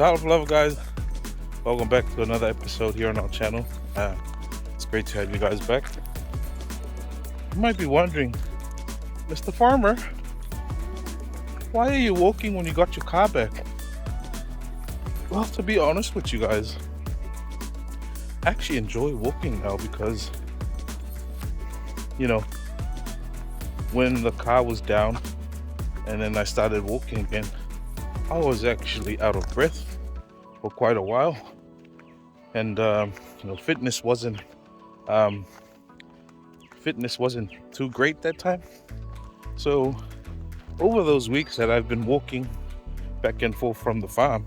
Power of Love, guys. Welcome back to another episode here on our channel. It's great to have you guys back. You might be wondering, Mr. Farmer, why are you walking when you got your car back? Well, to be honest with you guys, I actually enjoy walking now because, when the car was down and then I started walking again, I was actually out of breath for quite a while, and fitness wasn't too great that time. So over those weeks that I've been walking back and forth from the farm,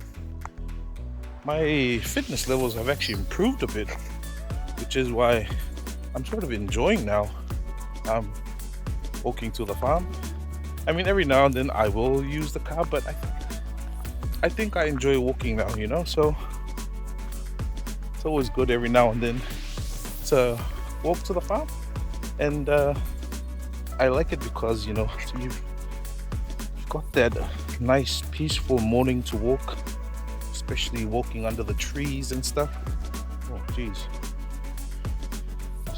my fitness levels have actually improved a bit, which is why I'm sort of enjoying now walking to the farm. I mean, every now and then I will use the car, but I think I enjoy walking now, so it's always good every now and then to walk to the farm. And I like it because, you've got that nice, peaceful morning to walk, especially walking under the trees and stuff. Oh, geez.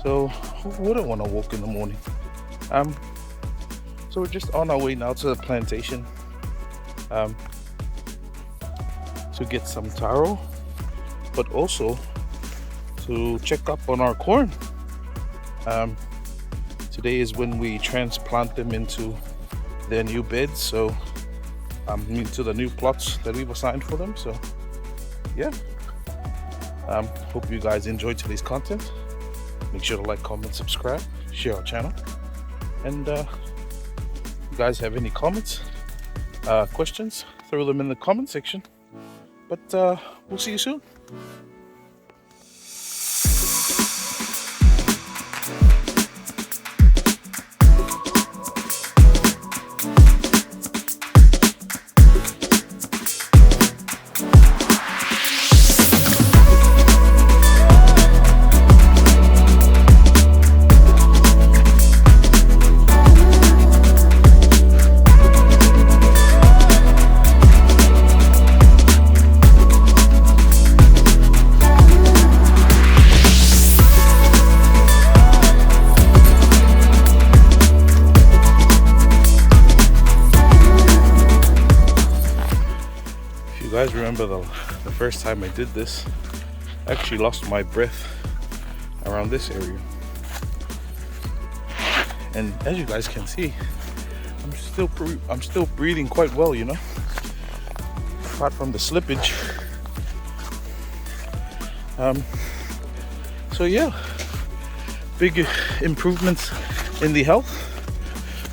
So who wouldn't want to walk in the morning? So we're just on our way now to the plantation to get some taro, but also to check up on our corn. Today is when we transplant them into their new beds, so into the new plots that we've assigned for them. So yeah, hope you guys enjoyed today's content. Make sure to like, comment, subscribe, share our channel, and if you guys have any comments, questions, throw them in the comment section. But we'll see you soon. You guys remember the first time I did this, I actually lost my breath around this area, and as you guys can see, I'm still breathing quite well, apart from the slippage. So yeah, big improvements in the health,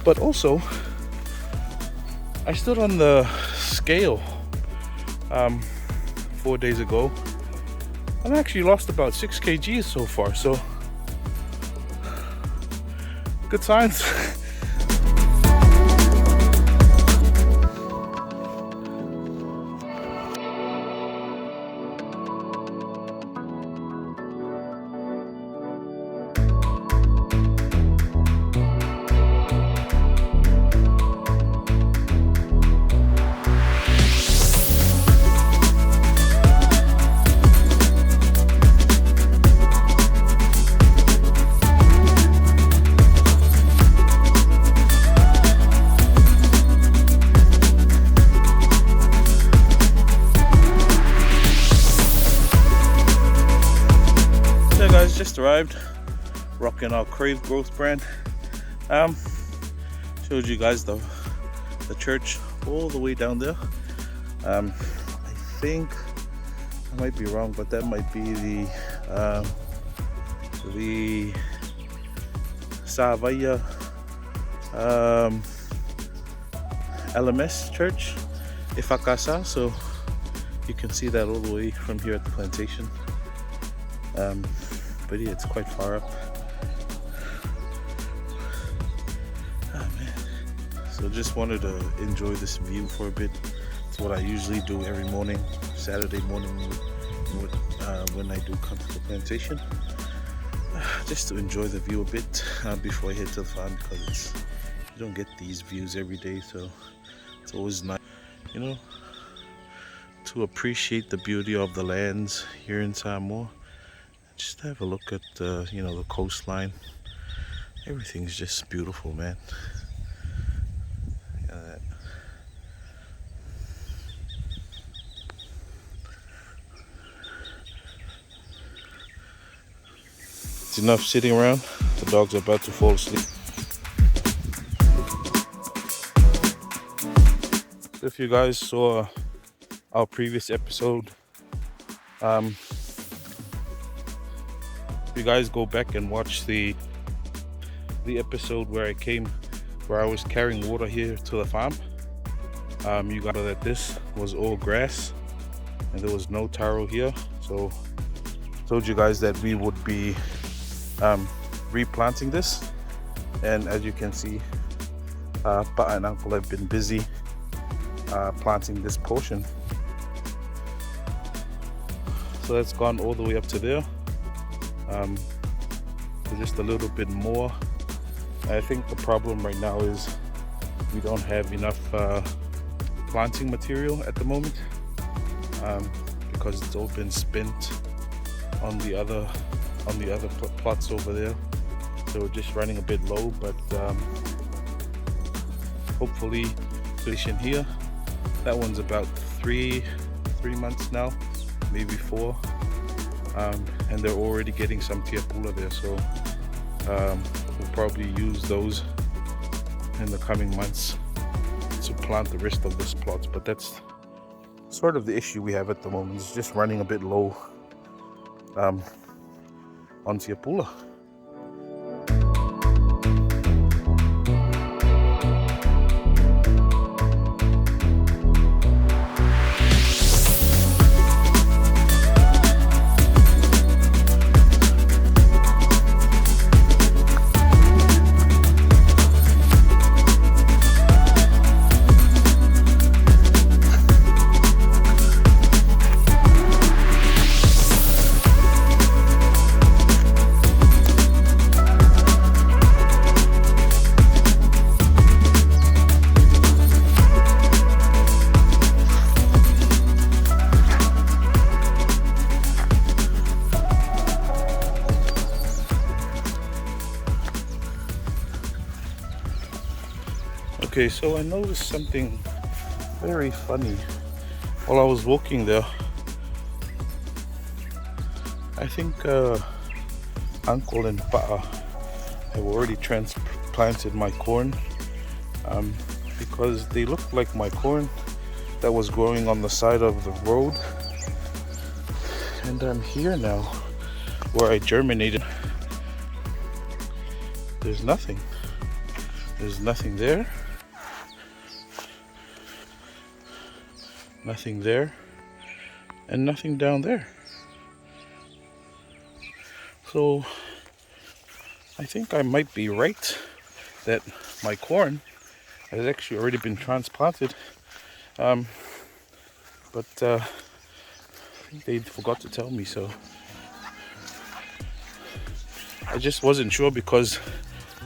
but also I stood on the scale 4 days ago, and I actually lost about 6 kgs so far, so good signs. Just arrived, rocking our Crave Growth brand. Showed you guys the church all the way down there. I think I might be wrong, but that might be the Savaya LMS church, Ifakasa. So you can see that all the way from here at the plantation. But yeah, it's quite far up. Oh man. So just wanted to enjoy this view for a bit. It's what I usually do every morning, Saturday morning, when I do come to the plantation. Just to enjoy the view a bit before I head to the farm, because you don't get these views every day, so it's always nice, to appreciate the beauty of the lands here in Samoa. Just have a look at you know, the coastline. Everything's just beautiful, man. Look at that. It's enough sitting around. The dogs are about to fall asleep. So if you guys saw our previous episode, if you guys go back and watch the episode where I was carrying water here to the farm, you got that this was all grass and there was no taro here. So I told you guys that we would be replanting this, and as you can see, Pa and Uncle have been busy planting this portion. So that's gone all the way up to there. Just a little bit more. I think the problem right now is we don't have enough planting material at the moment, because it's all been spent on the other plots over there. So we're just running a bit low, but hopefully plantation here. That one's about three months now, maybe 4. And they're already getting some tiapula there, so we'll probably use those in the coming months to plant the rest of this plot. But that's sort of the issue we have at the moment, is just running a bit low on tiapula. Okay, so I noticed something very funny while I was walking there. I think Uncle and Pa have already transplanted my corn, because they looked like my corn that was growing on the side of the road. And I'm here now where I germinated. There's nothing. There's nothing there. Nothing there, and nothing down there. So I think I might be right that my corn has actually already been transplanted, but I think they forgot to tell me, so I just wasn't sure, because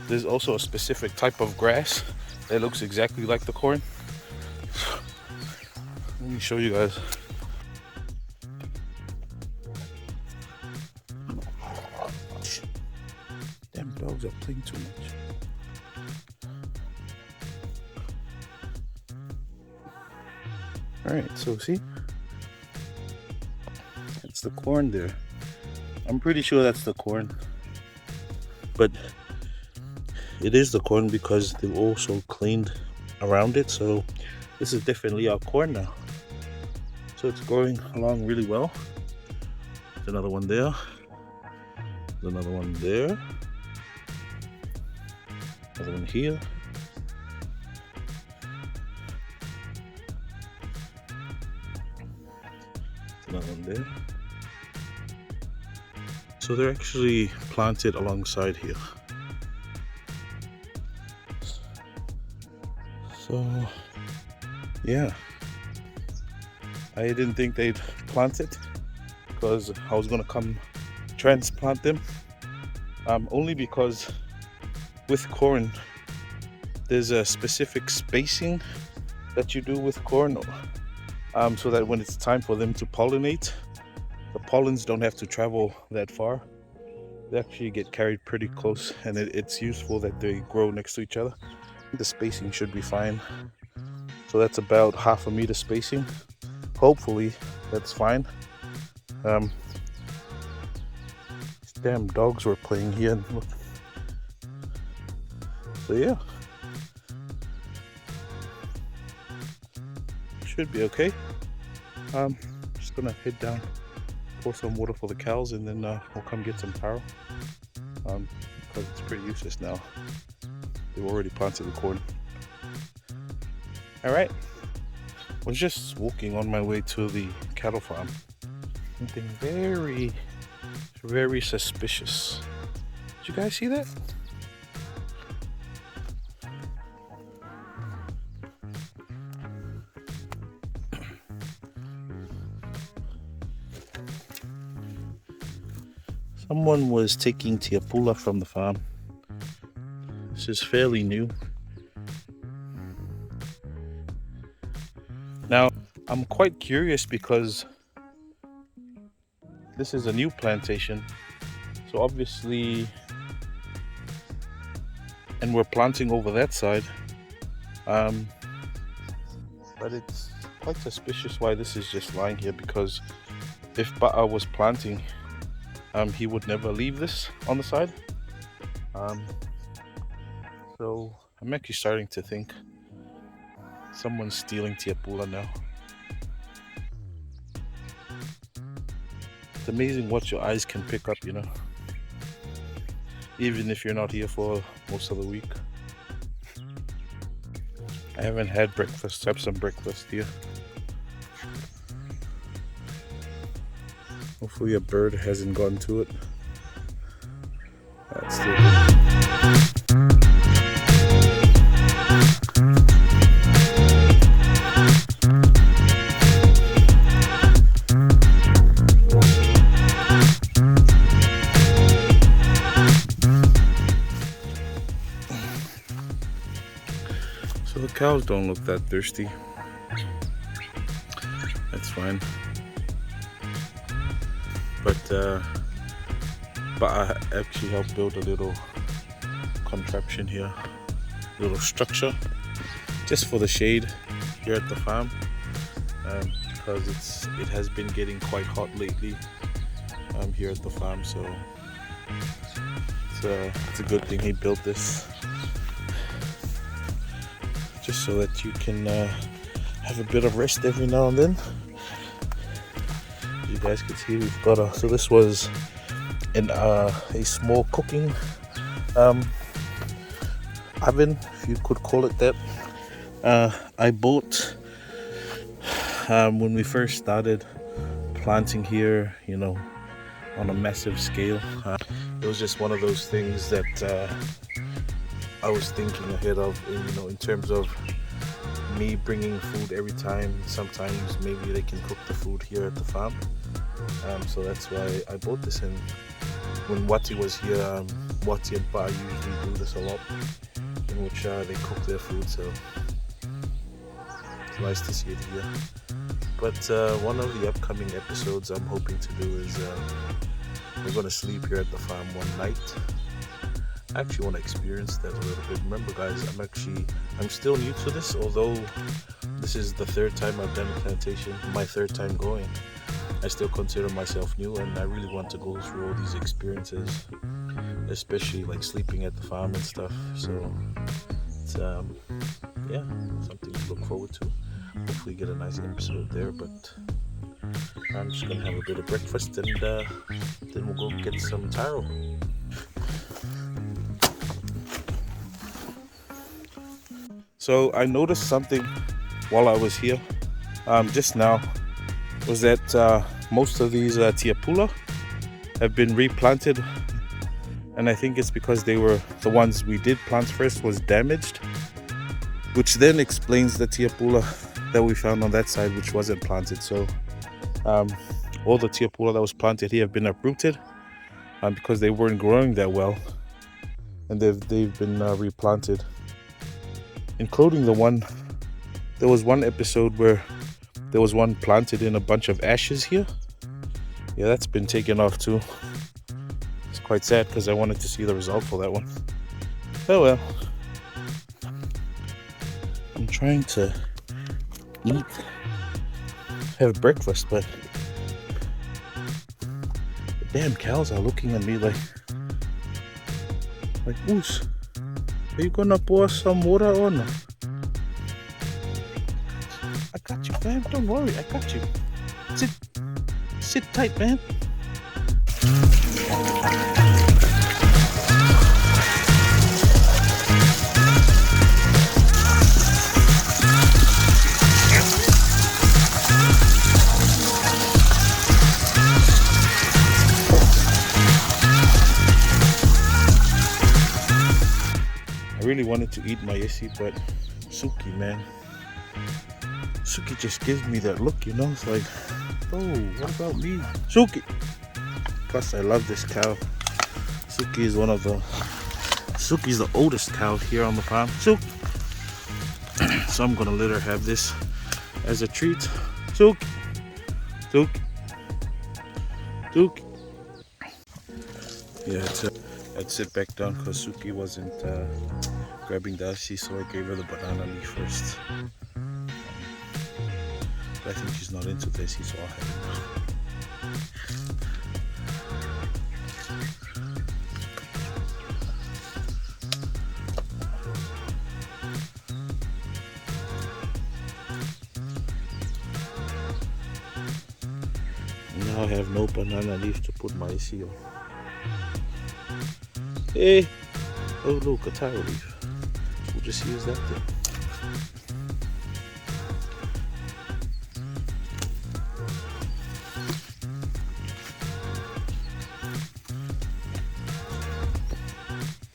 there's also a specific type of grass that looks exactly like the corn. Let me show you guys. Damn dogs are playing too much. Alright, so see? That's the corn there. I'm pretty sure that's the corn. But it is the corn because they've also cleaned around it, so this is definitely our corn now. So it's going along really well. There's another one there. There's another one there. Another one here. There's another one there. So they're actually planted alongside here. So yeah, I didn't think they'd plant it because I was gonna come transplant them, only because with corn there's a specific spacing that you do with corn, so that when it's time for them to pollinate, the pollens don't have to travel that far. They actually get carried pretty close, and it's useful that they grow next to each other. The spacing should be fine. So that's about 1/2 meter spacing. Hopefully that's fine. These damn dogs were playing here. And look. So yeah, should be okay. Just gonna head down, pour some water for the cows, and then we'll come get some taro. Because it's pretty useless now. They've already planted the corn. All right. I was just walking on my way to the cattle farm. Something very, very suspicious. Did you guys see that? Someone was taking tiapula from the farm. This is fairly new. Now, I'm quite curious because this is a new plantation. So obviously, and we're planting over that side. But it's quite suspicious why this is just lying here, because if Ba'a was planting, he would never leave this on the side. So I'm actually starting to think someone's stealing tiapula now. It's amazing what your eyes can pick up, you know, even if you're not here for most of the week. I haven't had breakfast. Have some breakfast here. Hopefully a bird hasn't gone to it. That's still good. So the cows don't look that thirsty. That's fine. But I actually helped build a little contraption here, a little structure, just for the shade here at the farm, because it has been getting quite hot lately here at the farm. So it's a good thing he built this, just so that you can have a bit of rest every now and then. You guys can see we've got so this was in a small cooking oven, if you could call it that. I bought when we first started planting here, you know, on a massive scale. It was just one of those things that I was thinking ahead of, you know, in terms of me bringing food every time. Sometimes maybe they can cook the food here at the farm. So that's why I bought this. And when Wati was here, Wati and Pa usually do this a lot, in which they cook their food. So it's nice to see it here. But one of the upcoming episodes I'm hoping to do is we're going to sleep here at the farm one night. I actually want to experience that a little bit. Remember guys, I'm still new to this, although this is the 3rd time I've done a plantation, my 3rd time going. I still consider myself new, and I really want to go through all these experiences, especially like sleeping at the farm and stuff. So it's yeah, something to look forward to. Hopefully get a nice episode there, but I'm just gonna have a bit of breakfast, and then we'll go get some taro. So I noticed something while I was here just now, was that most of these tiapula have been replanted, and I think it's because they were the ones we did plant first was damaged, which then explains the tiapula that we found on that side which wasn't planted. So all the tiapula that was planted here have been uprooted because they weren't growing that well, and they've been replanted, including the one. There was one episode where There was one planted in a bunch of ashes here. Yeah, that's been taken off too. It's quite sad because I wanted to see the result for that one. Oh well. I'm trying to eat, have breakfast, but the damn cows are looking at me like, Oos, are you gonna pour some water or no? I got you, fam. Don't worry, I got you. Sit tight, man. I really wanted to eat my isi, but Suki, man. Suki just gives me that look, you know? It's like, oh, what about me? Suki! Plus, I love this cow. Suki is Suki's the oldest cow here on the farm. Suki! So I'm gonna let her have this as a treat. Suki! Suki! Suki! Yeah, I'd sit back down because Suki wasn't grabbing the isi, so I gave her the banana leaf first. But I think she's not into this, so I'll have it. Now I have no banana leaf to put my isi on. Hey! Oh look, a Taro leaf. We'll just use that then.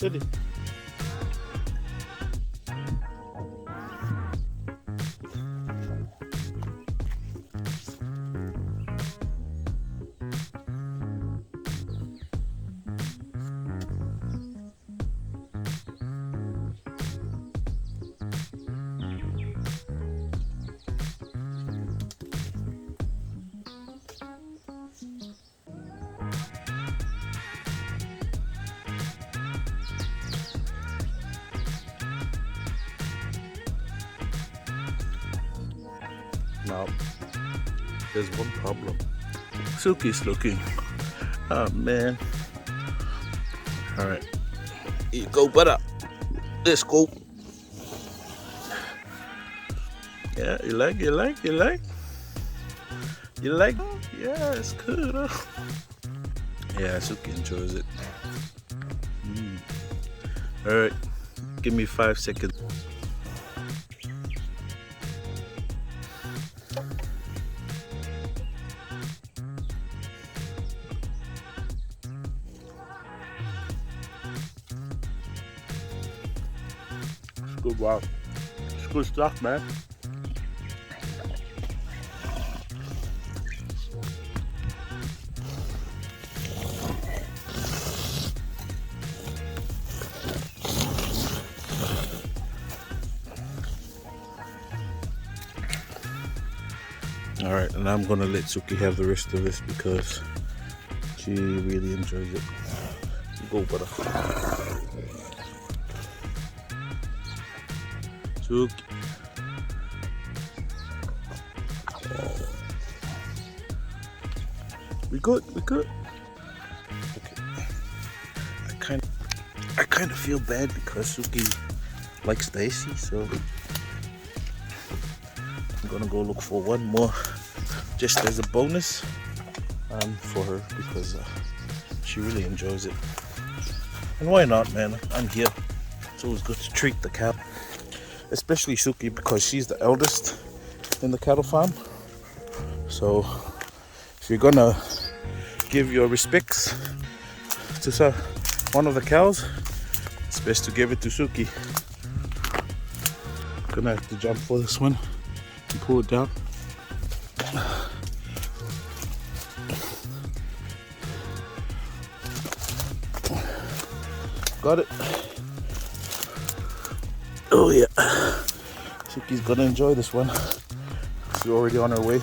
Ready? Now, there's one problem. Suki's looking. Oh man. Alright. Here you go, butter. Let's go. Yeah, you like? You like? Yeah, it's good, huh? Yeah, Suki enjoys it. Alright, give me 5 seconds. Good, wow. It's good stuff, man. Alright, and I'm gonna let Suki have the rest of this because she really enjoys it. Go, butter. Suki. We good? Okay. I kind of feel bad because Suki likes Daisy, so I'm gonna go look for one more just as a bonus for her because she really enjoys it. And why not, man? I'm here. It's always good to treat the cow, especially Suki because she's the eldest in the cattle farm. So if you're gonna give your respects to one of the cows, it's best to give it to Suki. Gonna have to jump for this one and pull it down. Got it. Oh yeah. Suki's gonna enjoy this one. we're already on our way.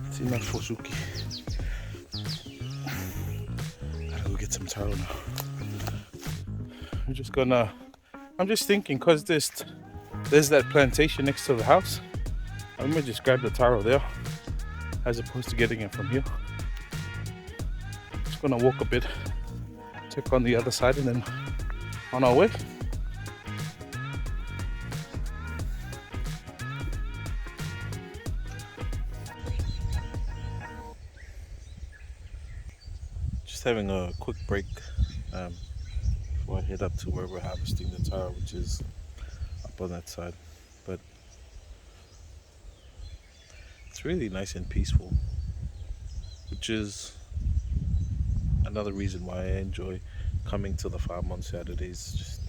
It's enough for Suki. Gotta go get some taro now. I'm just thinking, because there's that plantation next to the house. I might just grab the taro there as opposed to getting it from here. Just gonna walk a bit, check on the other side, and then on our way. Just having a quick break before I head up to where we're harvesting the taro, which is up on that side. But it's really nice and peaceful, which is another reason why I enjoy coming to the farm on Saturdays. Just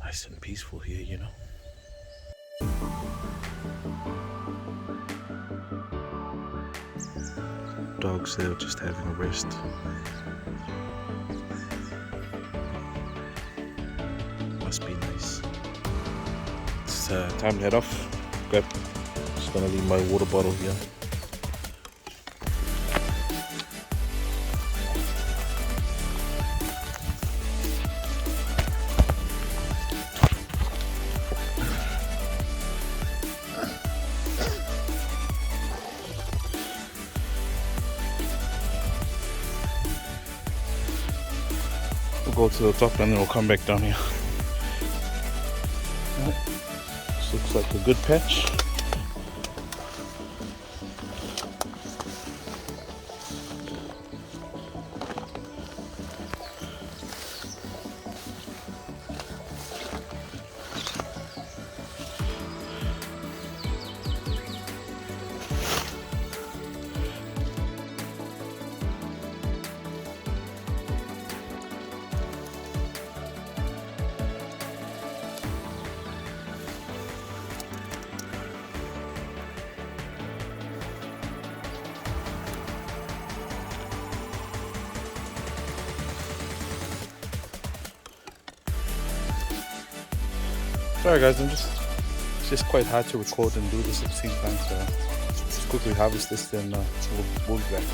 nice and peaceful here, you know. Dogs there just having a rest. Must be nice. It's time to head off. Just gonna leave my water bottle here. We'll go to the top and then we'll come back down here. This looks like a good patch. Sorry guys, it's just quite hard to record and do this at the same time, so just quickly harvest this, then we'll be back.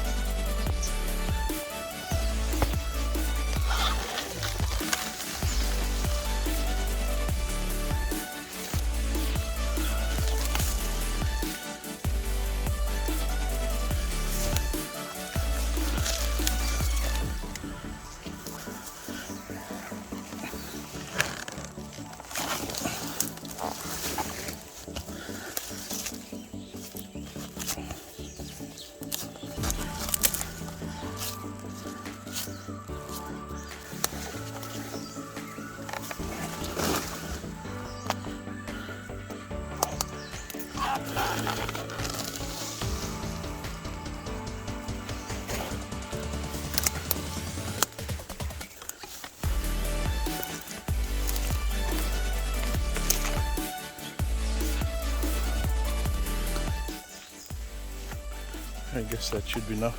I guess that should be enough.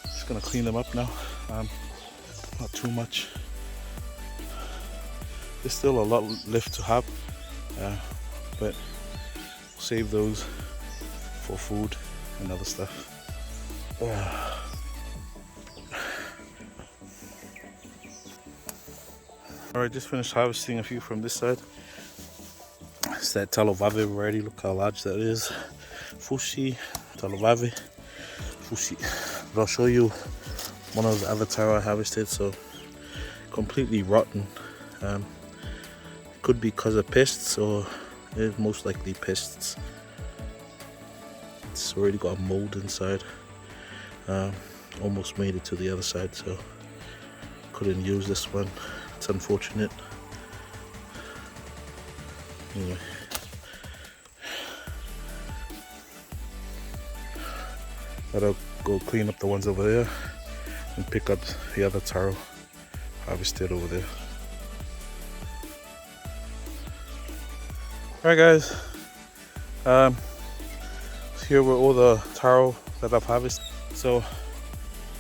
Just gonna clean them up now. Not too much. There's still a lot left to have, but we'll save those for food and other stuff. Alright, just finished harvesting a few from this side. It's that talovave variety. Look how large that is. Fushi, talovave, fushi. But I'll show you one of the other taro I harvested. So completely rotten. Could be because of pests, or it's most likely pests. It's already got mold inside. Almost made it to the other side, so couldn't use this one. It's unfortunate. Anyway, Gotta go clean up the ones over there and pick up the other taro harvested over there. Alright guys, here were all the taro that I've harvested. So I'm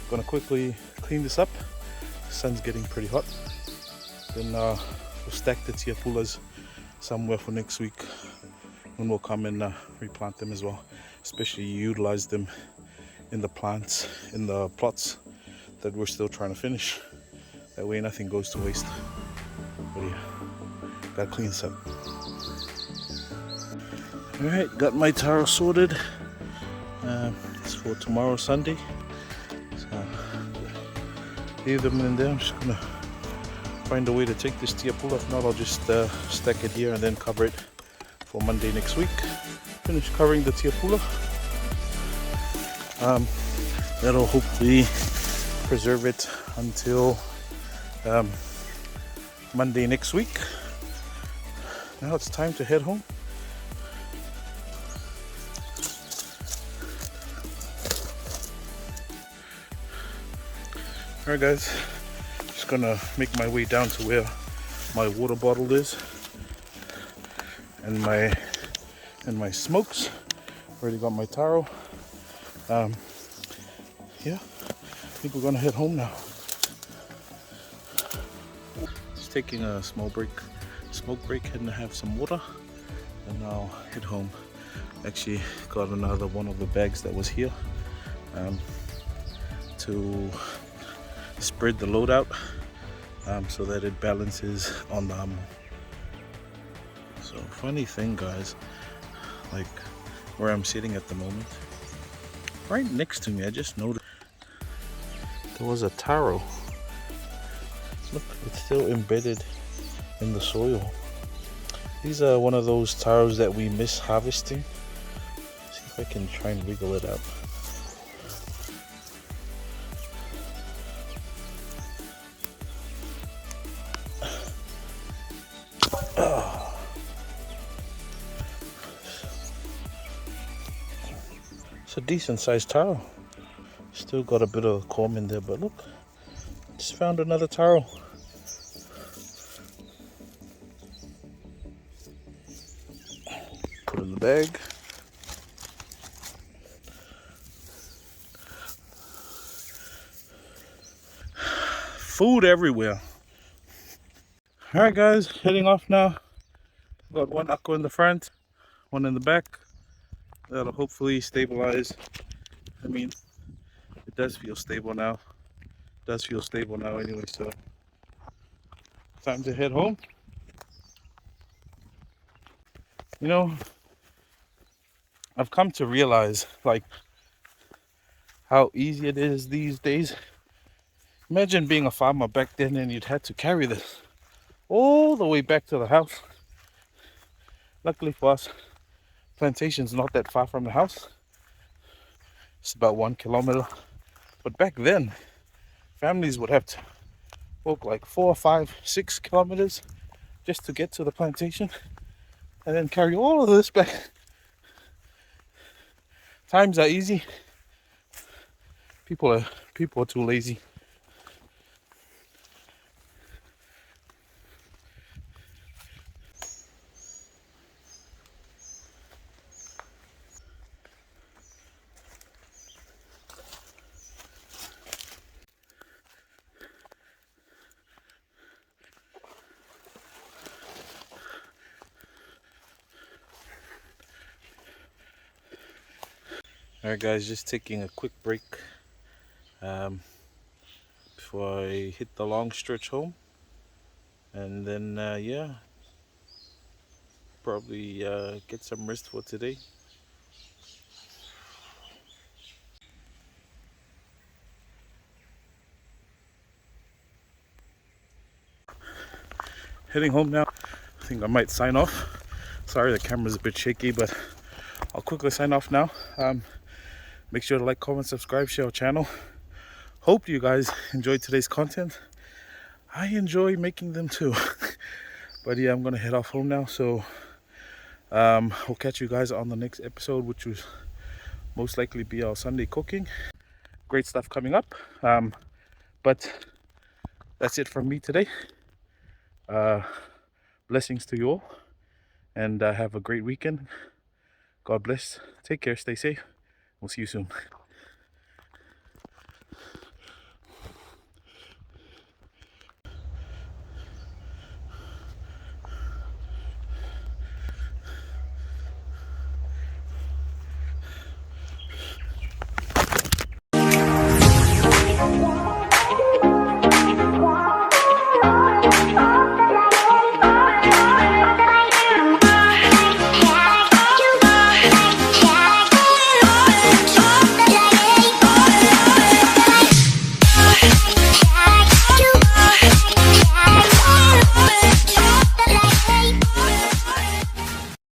gonna quickly clean this up. The sun's getting pretty hot. Then we'll stack the tiapulas somewhere for next week, and we'll come and replant them as well, especially utilize them in the plants, in the plots that we're still trying to finish. That way nothing goes to waste. But yeah, gotta clean this up. Alright, got my taro sorted. It's for tomorrow, Sunday. So leave them in there. I'm just gonna find a way to take this tiapula. If not, I'll just stack it here and then cover it for Monday next week. Finish covering the tiapula. That'll hopefully preserve it until Monday next week. Now it's time to head home. Alright guys, just gonna make my way down to where my water bottle is and my smokes. Already got my taro. Yeah, I think we're gonna head home now. Just taking a smoke break and have some water, and I'll head home. Actually got another one of the bags that was here to spread the load out so that it balances on the hamo. So funny thing guys, like where I'm sitting at the moment, right next to me, I just noticed there was a taro. Look, it's still embedded in the soil. These are one of those taros that we miss harvesting. See if I can try and wiggle it out. It's a decent sized taro. Still got a bit of corm in there, but look, just found another taro. Put in the bag. Food everywhere. Alright guys, heading off now. Got one ako in the front, one in the back. That'll hopefully stabilize. I mean, it does feel stable now. It does feel stable now anyway, so time to head home. You know, I've come to realize like how easy it is these days. Imagine being a farmer back then and you'd had to carry this all the way back to the house. Luckily for us, plantation's not that far from the house. It's about 1 kilometer. But back then, families would have to walk like 4, 5, 6 kilometers just to get to the plantation and then carry all of this back. Times are easy. People are too lazy. Alright guys, just taking a quick break before I hit the long stretch home, and then yeah, probably get some rest for today. Heading home now. I think I might sign off. Sorry the camera's a bit shaky, but I'll quickly sign off now. Make sure to like, comment, subscribe, share our channel. Hope you guys enjoyed today's content. I enjoy making them too. But yeah, I'm gonna head off home now, so we'll catch you guys on the next episode, which most likely be our Sunday cooking. Great stuff coming up. But that's it from me today. Blessings to you all, and have a great weekend. God bless. Take care. Stay safe. We'll see you soon.